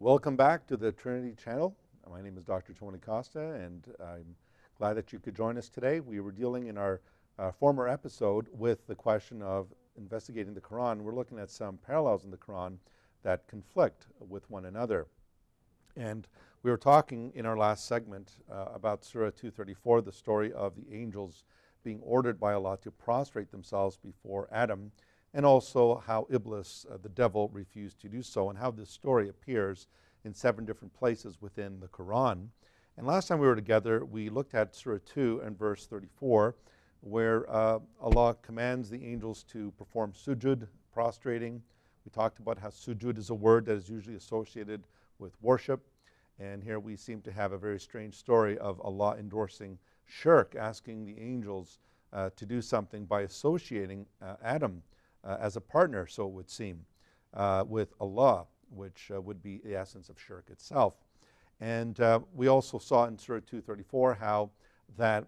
Welcome back to the Trinity Channel. My name is Dr. Tony Costa, and I'm glad that you could join us today. We were dealing in our former episode with the question of investigating the Qur'an. We're looking at some parallels in the Qur'an that conflict with one another. And we were talking in our last segment about Surah 234, the story of the angels being ordered by Allah to prostrate themselves before Adam, and also how Iblis, the devil, refused to do so, and how this story appears in 7 different places within the Qur'an. And last time we were together, we looked at Surah 2 and verse 34, where Allah commands the angels to perform sujud, prostrating. We talked about how sujud is a word that is usually associated with worship. And here we seem to have a very strange story of Allah endorsing shirk, asking the angels to do something by associating Adam as a partner, so it would seem, with Allah, which would be the essence of shirk itself. And we also saw in Surah 234 how that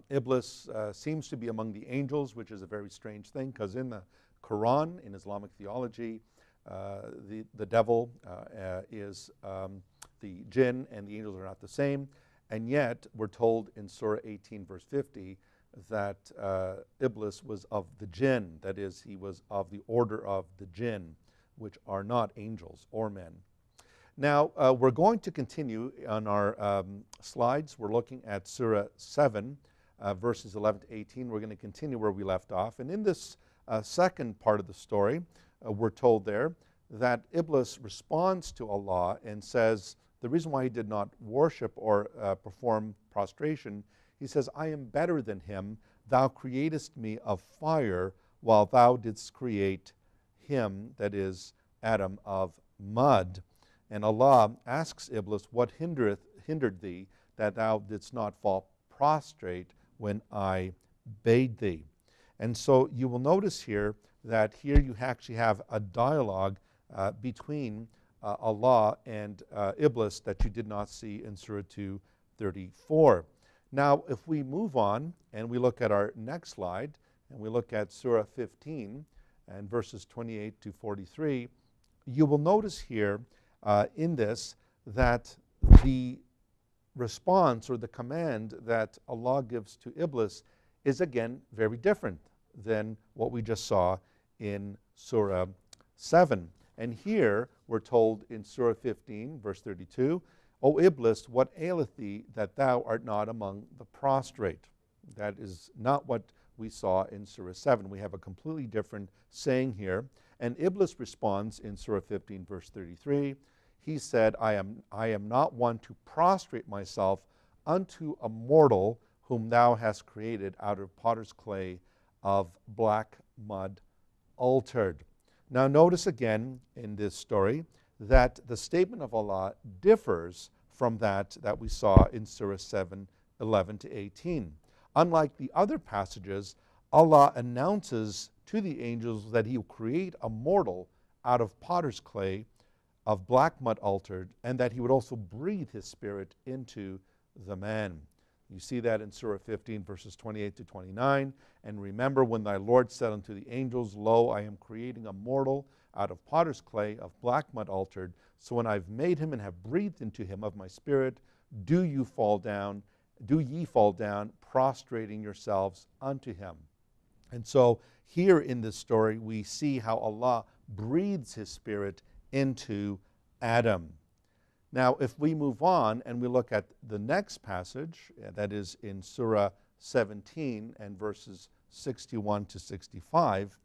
Iblis seems to be among the angels, which is a very strange thing, because in the Qur'an, in Islamic theology, the devil is the jinn, and the angels are not the same. And yet we're told in Surah 18 verse 50 that Iblis was of the jinn, that is, he was of the order of the jinn, which are not angels or men. Now we're going to continue on our slides. We're looking at Surah 7 verses 11 to 18. We're going to continue where we left off, and in this second part of the story we're told there that Iblis responds to Allah and says the reason why he did not worship or perform prostration, he says, I am better than him. Thou createst me of fire, while thou didst create him, that is Adam, of mud. And Allah asks Iblis, what hindered thee that thou didst not fall prostrate when I bade thee? And so you will notice here that here you actually have a dialogue between Allah and Iblis that you did not see in Surah 234. Now, if we move on and we look at our next slide, and we look at Surah 15 and verses 28 to 43, you will notice here in this that the response or the command that Allah gives to Iblis is again very different than what we just saw in Surah 7. And here we're told in Surah 15 verse 32, O Iblis, what aileth thee that thou art not among the prostrate? That is not what we saw in Surah 7. We have a completely different saying here. And Iblis responds in Surah 15 verse 33. He said, I am not one to prostrate myself unto a mortal whom thou hast created out of potter's clay of black mud altered. Now notice again in this story that the statement of Allah differs from that we saw in Surah 7, 11 to 18. Unlike the other passages, Allah announces to the angels that He will create a mortal out of potter's clay of black mud altered, and that He would also breathe His Spirit into the man. You see that in Surah 15 verses 28 to 29. And remember when thy Lord said unto the angels, Lo, I am creating a mortal out of potter's clay of black mud altered. So when I've made him and have breathed into him of my Spirit, do ye fall down, prostrating yourselves unto him. And so here in this story we see how Allah breathes His Spirit into Adam. Now, if we move on and we look at the next passage, that is in Surah 17 and verses 61 to 65,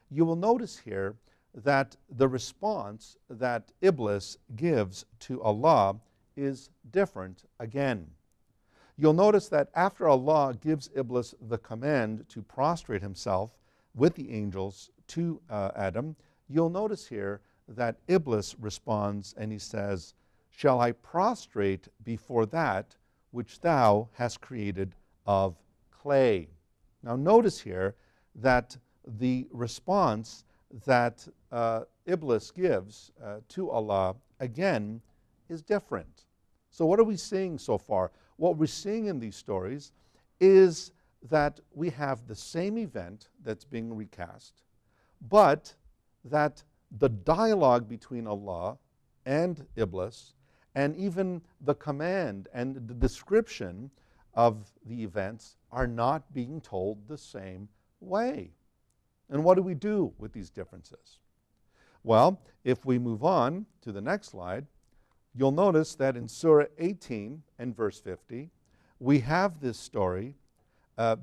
you will notice here that the response that Iblis gives to Allah is different again. You'll notice that after Allah gives Iblis the command to prostrate himself with the angels to Adam, you'll notice here that Iblis responds and he says, shall I prostrate before that which thou hast created of clay? Now notice here that the response that Iblis gives to Allah again is different. So what are we seeing so far? What we're seeing in these stories is that we have the same event that's being recast, but that the dialogue between Allah and Iblis, and even the command and the description of the events are not being told the same way. And what do we do with these differences? Well, if we move on to the next slide, you'll notice that in Surah 18 and verse 50, we have this story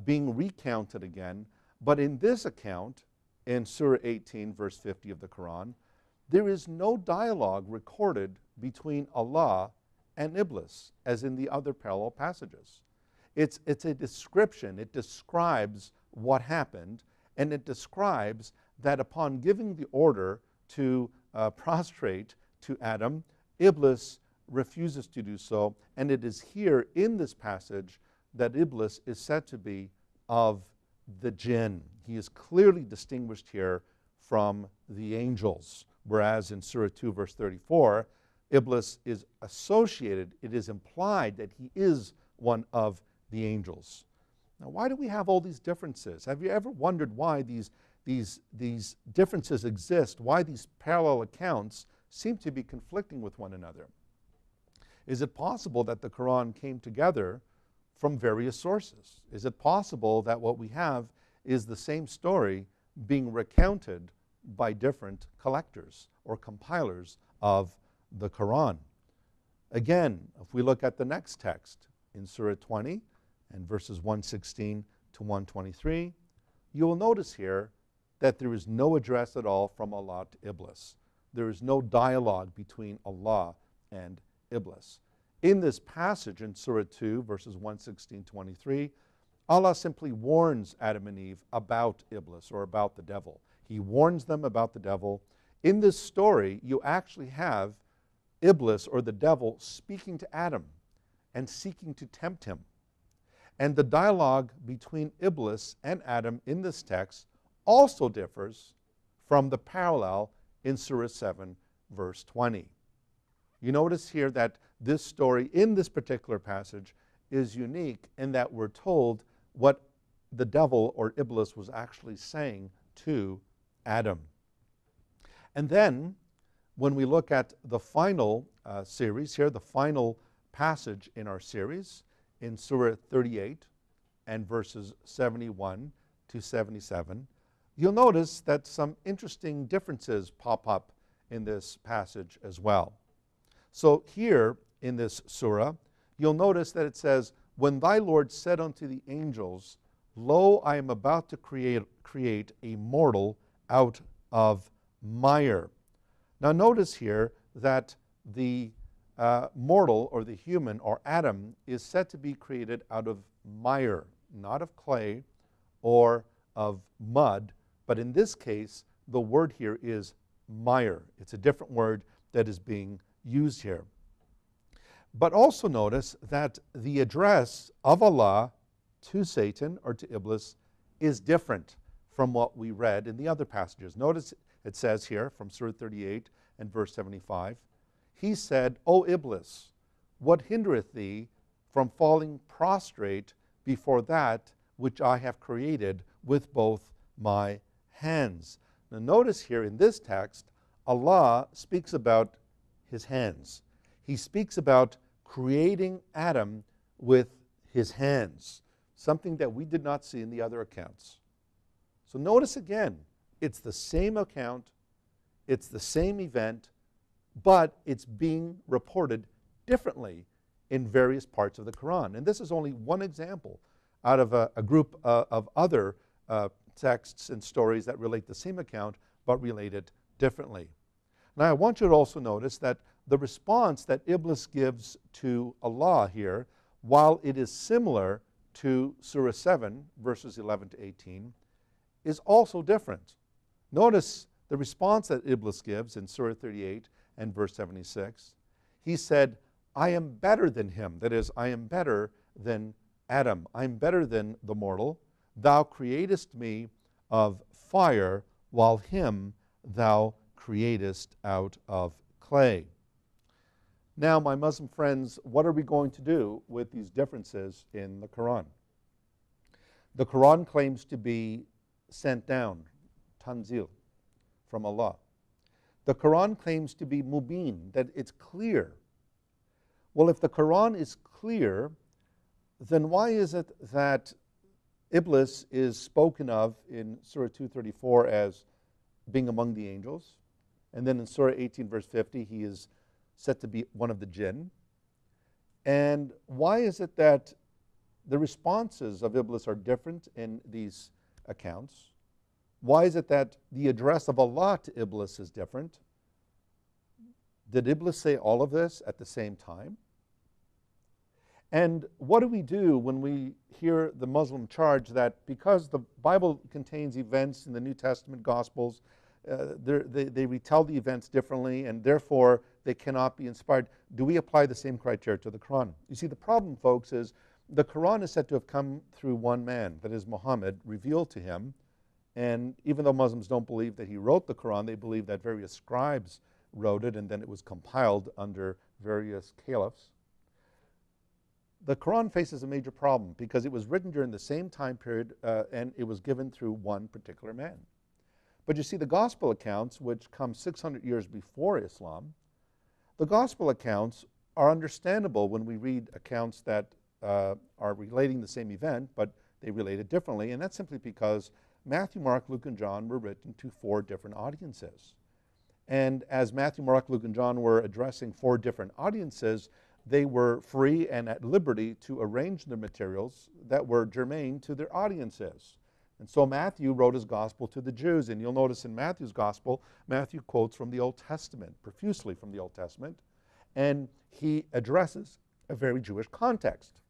being recounted again, but in this account, in Surah 18, verse 50 of the Quran, there is no dialogue recorded between Allah and Iblis, as in the other parallel passages. It's a description. It describes what happened, and it describes that upon giving the order to prostrate to Adam, Iblis refuses to do so, and it is here in this passage that Iblis is said to be of the jinn. He is clearly distinguished here from the angels, whereas in Surah 2, verse 34, Iblis is associated, it is implied that he is one of the angels. Now, why do we have all these differences? Have you ever wondered why these differences exist, why these parallel accounts seem to be conflicting with one another? Is it possible that the Quran came together from various sources? Is it possible that what we have is the same story being recounted by different collectors or compilers of the Quran? Again, if we look at the next text in Surah 20 and verses 116 to 123, you will notice here that there is no address at all from Allah to Iblis. There is no dialogue between Allah and Iblis. In this passage in Surah 2, verses 116 to 23, Allah simply warns Adam and Eve about Iblis, or about the devil. He warns them about the devil. In this story, you actually have Iblis, or the devil, speaking to Adam and seeking to tempt him. And the dialogue between Iblis and Adam in this text also differs from the parallel in Surah 7, verse 20. You notice here that this story in this particular passage is unique in that we're told what the devil or Iblis was actually saying to Adam. And then when we look at the final series here, the final passage in our series, in Surah 38 and verses 71 to 77, you'll notice that some interesting differences pop up in this passage as well. So here in this surah, you'll notice that it says, "When thy Lord said unto the angels, Lo, I am about to create a mortal out of mire." Now notice here that the mortal, or the human, or Adam, is said to be created out of mire, not of clay or of mud, but in this case, the word here is mire. It's a different word that is being used here. But also notice that the address of Allah to Satan, or to Iblis, is different from what we read in the other passages. Notice it says here from Surah 38 and verse 75, "He said, O Iblis, what hindereth thee from falling prostrate before that which I have created with both my hands?" Now notice here in this text, Allah speaks about his hands. He speaks about creating Adam with his hands, something that we did not see in the other accounts. So notice again, it's the same account, it's the same event, but it's being reported differently in various parts of the Quran. And this is only one example out of a group of other texts and stories that relate the same account, but relate it differently. Now I want you to also notice that the response that Iblis gives to Allah here, while it is similar to Surah 7, verses 11 to 18, is also different. Notice the response that Iblis gives in Surah 38 and verse 76. He said, "I am better than him." That is, I am better than Adam. I'm better than the mortal. "Thou createst me of fire, while him thou createst out of clay." Now, my Muslim friends, what are we going to do with these differences in the Quran? The Quran claims to be sent down, tanzil, from Allah. The Quran claims to be mubin, that it's clear. Well, if the Quran is clear, then why is it that Iblis is spoken of in Surah 234 as being among the angels, and then in Surah 18 verse 50 he is said to be one of the jinn? And why is it that the responses of Iblis are different in these accounts? Why is it that the address of Allah to Iblis is different? Did Iblis say all of this at the same time? And what do we do when we hear the Muslim charge that because the Bible contains events in the New Testament Gospels, they retell the events differently and therefore they cannot be inspired? Do we apply the same criteria to the Quran? You see, the problem, folks, is the Quran is said to have come through one man, that is Muhammad, revealed to him. And even though Muslims don't believe that he wrote the Quran, they believe that various scribes wrote it and then it was compiled under various caliphs. The Quran faces a major problem because it was written during the same time period and it was given through one particular man. But you see, the Gospel accounts, which come 600 years before Islam, the Gospel accounts are understandable when we read accounts that are relating the same event, but they relate it differently, and that's simply because Matthew, Mark, Luke, and John were written to 4 different audiences. And as Matthew, Mark, Luke, and John were addressing 4 different audiences, they were free and at liberty to arrange their materials that were germane to their audiences. And so Matthew wrote his gospel to the Jews, and you'll notice in Matthew's gospel, Matthew quotes from the Old Testament, profusely from the Old Testament, and he addresses a very Jewish context.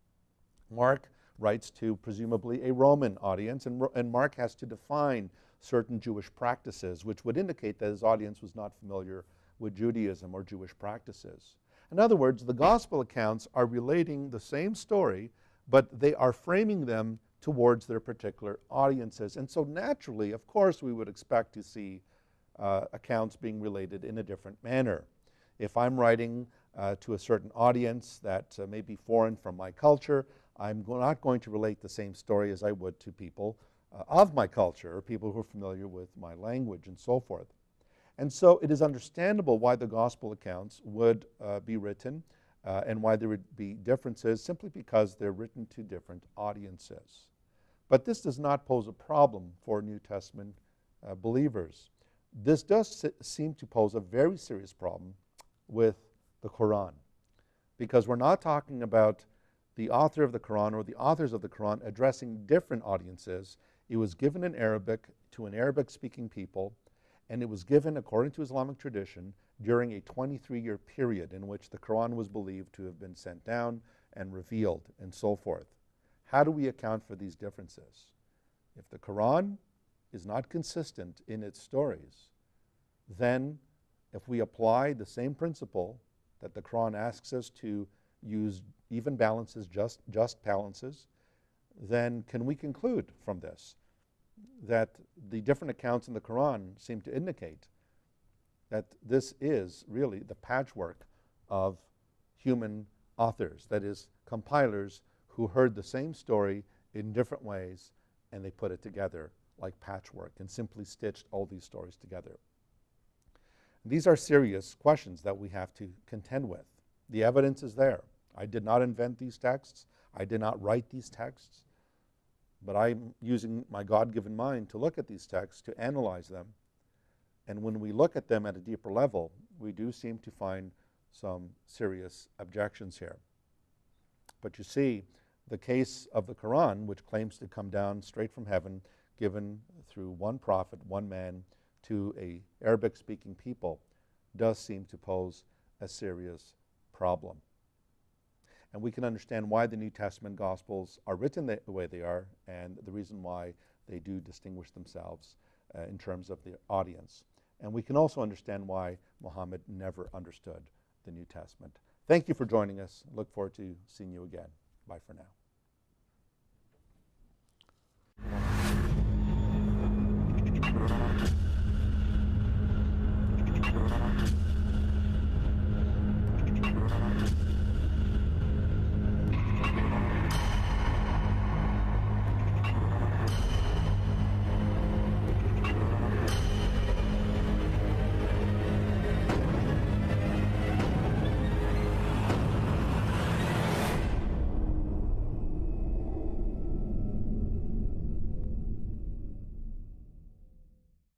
Mark writes to presumably a Roman audience, and Mark has to define certain Jewish practices, which would indicate that his audience was not familiar with Judaism or Jewish practices. In other words, the gospel accounts are relating the same story, but they are framing them towards their particular audiences. And so naturally, of course, we would expect to see accounts being related in a different manner. If I'm writing to a certain audience that may be foreign from my culture, I'm not going to relate the same story as I would to people of my culture or people who are familiar with my language and so forth. And so it is understandable why the gospel accounts would be written and why there would be differences, simply because they're written to different audiences. But this does not pose a problem for New Testament believers. This does seem to pose a very serious problem with the Quran, because we're not talking about the author of the Quran or the authors of the Quran addressing different audiences. It was given in Arabic to an Arabic-speaking people, and it was given, according to Islamic tradition, during a 23-year period in which the Quran was believed to have been sent down and revealed and so forth. How do we account for these differences? If the Quran is not consistent in its stories, then if we apply the same principle that the Quran asks us to use even balances, just balances, then can we conclude from this that the different accounts in the Quran seem to indicate that this is really the patchwork of human authors, that is, compilers who heard the same story in different ways and they put it together like patchwork and simply stitched all these stories together. These are serious questions that we have to contend with. The evidence is there. I did not invent these texts. I did not write these texts. But I'm using my God-given mind to look at these texts, to analyze them. And when we look at them at a deeper level, we do seem to find some serious objections here. But you see, the case of the Quran, which claims to come down straight from heaven, given through one prophet, one man, to a Arabic-speaking people, does seem to pose a serious problem. And we can understand why the New Testament Gospels are written the way they are and the reason why they do distinguish themselves in terms of the audience. And we can also understand why Muhammad never understood the New Testament. Thank you for joining us. Look forward to seeing you again. Bye for now.